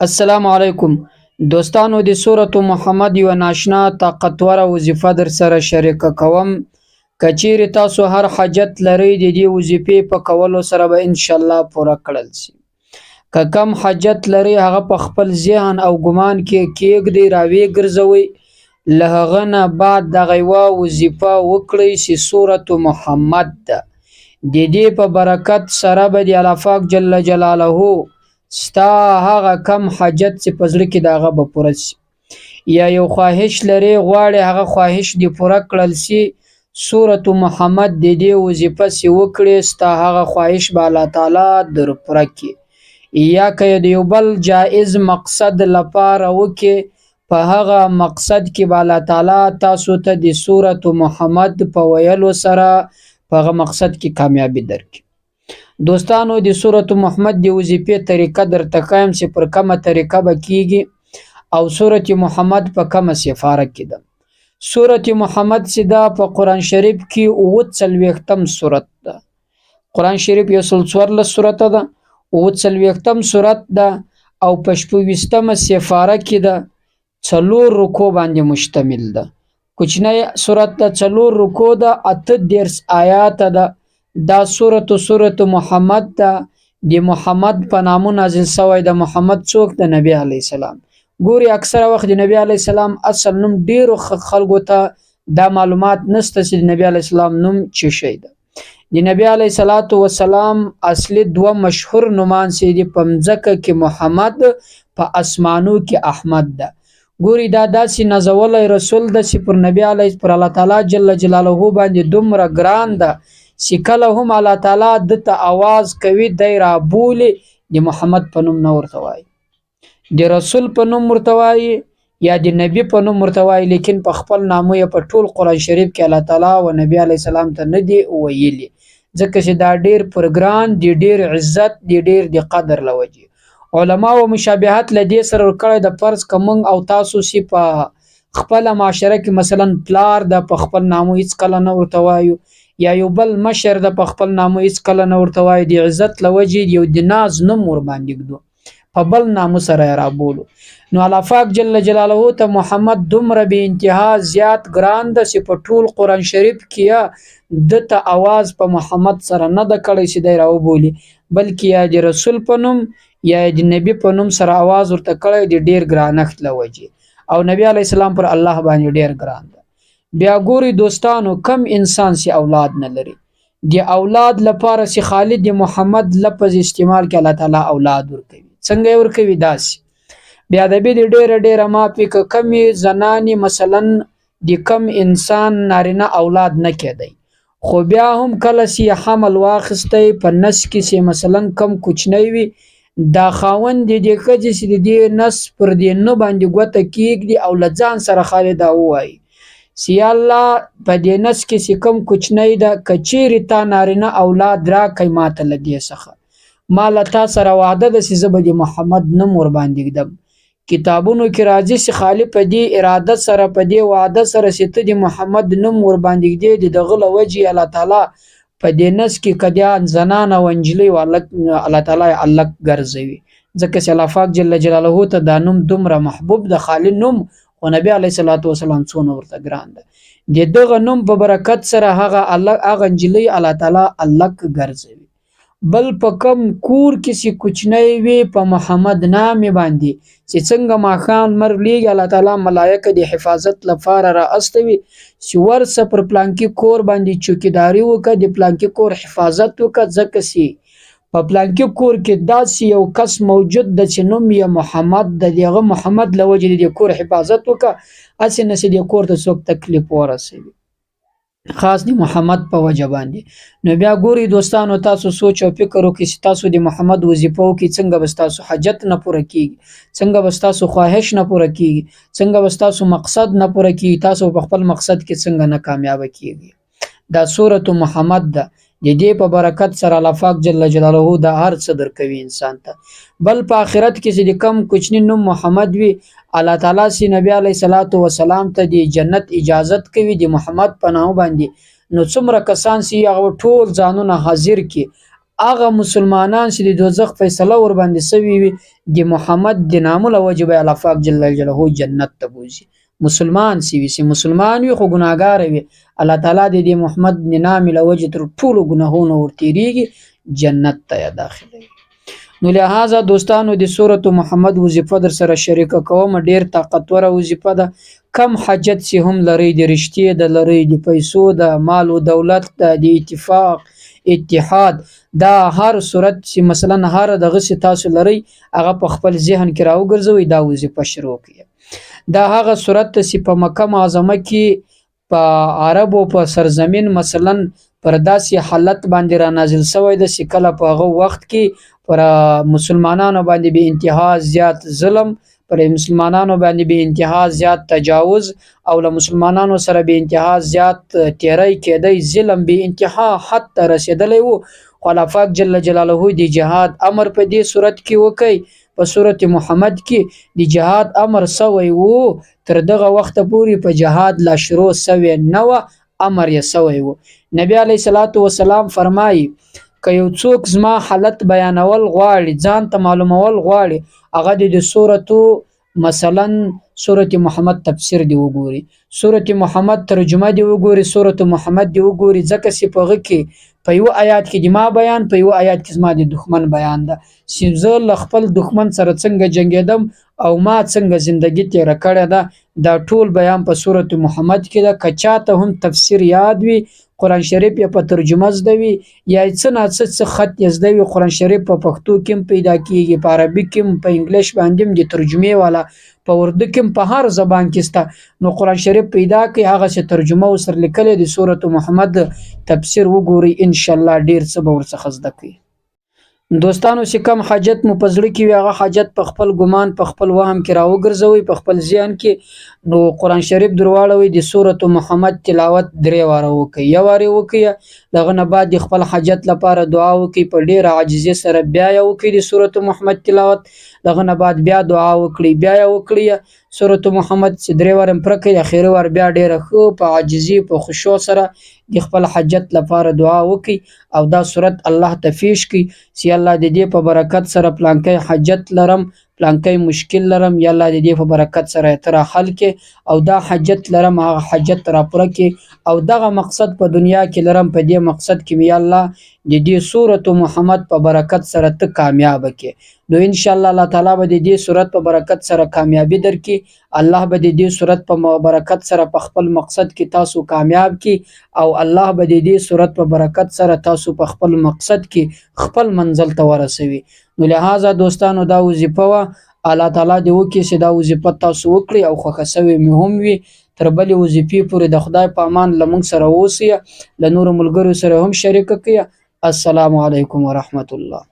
السلام علیکم دوستانو، د سورة محمد یو ناشنا طاقتوره وظیفه در سره شریکه کوم. کچیر تاسو هر حاجت لرئ د دې وظیفې په کولو سره به ان شاء الله پوره کړل شي. که کم حاجت لرئ هغه په خپل ذهن او ګمان کې کېږدئ، راوی ګرځوئ. له هغه نه بعد دغه یوه وظیفه وکړئ چې سورة محمد ده. د دې په برکت سره به د الله پاک جل جلاله ستا هغه کم حاجت چې په زړه کې د هغه به پوره شي، یا یو خواهش لري غواړي هغه خواهش دې پوره کړل شي. سورة محمد د دې وظیفه چې وکړې ستا هغه خواهش به الله تعالی در پوره کړي. یا که د یو بل جایز مقصد لپاره وکړي، په هغه مقصد کې به الله تعالی تاسو ته د سورة محمد په ویلو سره په هغه مقصد کې کامیابی درکړي. دوستانو، د سورة محمد د وظیفې طریقه درته ښایم چې پر کومه طریقه به کیږي او سورة محمد په کومه سپاره کې ده. سورة محمد چې ده په قرآن شریف کې 40 سورت ده. قرآن شریف 114 سورته ده، 40 سورت ده او په 26 سپاره کې ده. 4 رکوع باندې مشتمل ده. کوچنی سورت ده، 4 رکوع ده، 18 آیات ده. دا سورة محمد ده. د محمد په نامو نازل شوی د محمد څوک د نبی علی السلام. ګوري اکثره وخت د نبی علی السلام اصل نوم ډیرو خلکو ته دا معلومات نشته چې د نبی علی السلام نوم څه شی ده. د نبی علی السلام اصلي 2 مشهور نومان چې د پمځکه کې محمد، په اسمانو کې احمد ده. ګوري دا داسې نازولی رسول ده چې پر نبی علی پر الله تعالی جل جلاله باندې دومره ګران ده چې کله هم الله تعالی دته आवाज کوي دی را بولي د محمد په نوم نه ورته وایي، د رسول په نوم ورته وایي یا د نبی په نوم ورته وایي، لیکن په خپل نامو یې په ټول قرآن شریف کې الله تعالی او نبی علیه السلام ته نه دی ویلي، ځکه چې دا ډیر پرګران دی، ډیر عزت دی، ډیر د قدر لوجي. علما او مشابهت لدې سره ورکړی د فرض کوم او تاسو سی په خپل معاشره کې مثلا پلار د په خپل نامو هیڅ کله نه ورته وایو، یا یو بل مشر د په خپل نامو هیڅ کله نه ورته وایي، د عزت لوجې یو د ناز نوم ور باندې ږدو، په بل نامو سره یې رابولو. نو الله پاک جل جلاله ته محمد دومره بې انتها زیات ګران ده چې په ټول قرآن شریف کې دته आवाज په محمد سره نه ده کړی چې دی راوبولي، بلکې یا د رسول په نوم یا د نبی په نوم سره आवाज ورته کړی د ډیر ګرانښت لوجې، او نبی علیه السلام پر الله باندې ډیر ګران ده. بیا ګوري دوستانو، کم انسان سی اولاد نه لري، د اولاد لپاره سی خالد د محمد لفظ استعمال کې الله تعالی اولاد ورکوي. څنګه یې ورکوي؟ داسې بیا د بی ډیره مافي که کمی زنانی مثلا د کم انسان نارینه اولاد نه کېدی، خو بیا هم کله سی حمل واخستی په نس کې سی مثلا کم کوچنی وي، دا خاوند د ښځې چې د دې نس پر دې نه باندې ګوته کېږدي او له ځان سره خالد ووایي سی الله په دې نس کې چې کوم کوچنی ده، که چیرې تا نارینه اولاد راکړی ماته له دې څخه، ما له تا سره وعده ده چې زه به د محمد نوم ور باندې ږدم. کتابونو کې راځي چې خالي په دې اراده سره په دې وعده سره چې ته د محمد نوم ور باندې ږدې، د دغه له وجې الله تعالی په دې نس کې کدیان زنان او نجلۍ الله تعالی الک ګرځوي، ځکه چې الله پاک جل جلاله ته دا نوم دومره محبوب د خالي نوم، خو نبی علیه السلام څونه ورته ګران ده. د دغه نوم په برکت سره هغه نجلۍ الله تعالی الک ګرځوي. بل په کم کور کې چې کوچنی وي په محمد نامې باندې چې څنګه ماښام لمر لیږي الله تعالی ملایکه د حفاظت لپاره را استوي چې ورسه پر پلانکي کور باندې چوکیداری وکړه، د پلانکي کور حفاظت وکړه، ځکه چې په پلانکي کور کې داسې یو کس موجود ده چې نوم یې محمد ده، دغه محمد له وجې د کور حفاظت وکړه، هسې نه چې د کور ته څوک تکلیف ورسوي، خاص د محمد په وجه باندې. نو بیا ګوري دوستانو، تاسو سوچ او فکر وکړئ چې تاسو د محمد وظیفه وکړئ، څنګه به ستاسو حاجت نه پوره کیږي، څنګه به ستاسو خواهش نه پوره کیږي، څنګه به ستاسو مقصد نه پوره کیږي، تاسو په خپل مقصد کې څنګه نه کامیابه کیږي. دا سورة محمد ده، د دې په برکت سره الله پاک جل جلاله دا هر څه درکوي انسان ته. بل په آخرت کې چې د کم کوچنی نوم محمد وي، الله تعالی سي نبی علیه السلام ته د جنت اجازت کوي د محمد په نامه باندې. نو څومره کسان سي هغه ټول ځانونه حاضر کی هغه مسلمانان چې د دوزخ فیصله ور باندې سوي وي د محمد د نامه له وجه به الله پاک جل جلاله جنت ته بوزي. مسلمان سی مسلمان وي خو ګناګار وي، الله تعالی د محمد د نامه له وجه تر ټولو ګناهونو ورتیریږي جنت ته داخلي. نو لہذا دوستانو د سورۃ محمد وظیفه در سره شریک کوم، ډیر طاقتور وظیفه ده. کم حاجت چې هم لري د رښتې د لري د پیسو د مال او دولت د اتفاق اتحاد، دا هر صورت چې مثلا هر دغه چې تاسو لري هغه په خپل ذهن کې راوګرځوي دا وظیفه شروع کړئ. دا هغه صورت چې په مکه معظمه کې په عربو په سرزمین مثلا پر داسې حالت باندې را نازل شوی د کله په هغه وخت کې پر مسلمانانو باندې به انتها زیات ظلم، پر مسلمانانو باندې به انتها زیات تجاوز او له مسلمانانو سره به انتها زیات تیری کېدی، ظلم به انتها حد ته رسیدلی وو. خو الله پاک جل جلاله د جهاد امر په دې صورت کې وکړ. په سورۃ محمد کې د جهاد امر سوی وو، تر دغه وخت پورې په جهاد لا شروع سوی نه و، امر یې سوی وو. نبی علیه الصلاۃ والسلام فرمایي که یو څوک زما حالت بیانول غواړي، ځان ته معلومول غواړي، هغه د سورۃ مثلا سورۃ محمد تفسیر دی وګوري، سورۃ محمد ترجمه دی وګوري، سورۃ محمد دی وګوري، ځکه چې په هغه کې په یو آیات کې د ما بیان، په یو آیات کې زما د دښمن بیان ده، چې زه له خپل دښمن سره څنګه جنګېدم او ما څنګه زندگی تیره کړې ده، دا ټول بیان په سورۃ محمد کې ده. که چاته هم تفسیر یاد وي، قرآن شریف یې په ترجمه زده وي، یا څه نه څه خط یې زده وي، قرآن شریف په پښتو کې هم پیدا کېږي، په عربي کې هم، په انګلیش باندې هم د ترجمې والا، په اردو کې هم، په هر زبان کې سته. نو قرآن شریف پیدا کړئ، هغه چې ترجمه ورسره لیکلې د سورۃ محمد تفسیر وګورئ، انشاءالله ډیر څه به ورڅخه زده کړئ. دوستانو چې کم حاجت مو په زړه کې وي هغه حاجت په خپل ګمان په خپل وهم کې راوګرځوئ، په خپل ذهن کې. نو قرآن شریف درواړوئ، د سورۃ محمد تلاوت 3 واره وکړئ، یو واره وکړئ، دغه نه بعد د خپل حاجت لپاره دعا وکړئ، په ډیره عاجزۍ سره بیا یې وکړئ د سورۃ محمد تلاوت، دغه نه بعد بیا دعا وکړئ، بیا یې وکړئ سورۃ محمد چې 3 واره پوره کړئ، اخري وار بیا ډیره ښه په عاجزۍ په خشوع سره د خپل حاجت لپاره دعا وکړئ او دا صورت الله ته پیش کړئ چې الله د دې په برکت سره پلانکی حاجت لرم، پلانکی مشکل لرم، یا الله د دې په برکت سره تر حل کې، او دا حاجت لرم هغه حاجت را پوره کې، او دغه مقصد په دنیا کې لرم، په دې مقصد کې یا الله د دې سورۃ محمد په برکت سره ته کامیاب کې. نو ان شاء الله الله تعالی به د دې صورت په برکت سره کامیابی درکړي، الله به د دې صورت په برکت سره په خپل مقصد کې تاسو کامیاب کړي، او الله به د دې صورت په برکت سره تاسو په خپل مقصد کې خپل منزل ته ورسوي. نو لہذا دوستانو دا وظیفه وا الله تعالی دې وکړي چې دا وظیفه تاسو وکړي او خوښه سوي مې هم وي. تر بلې وظیفې پورې د خدای په امان له موږ سره اوسئ، له نورو ملګرو سره هم شریک کړئ. السلام علیکم ورحمت الله.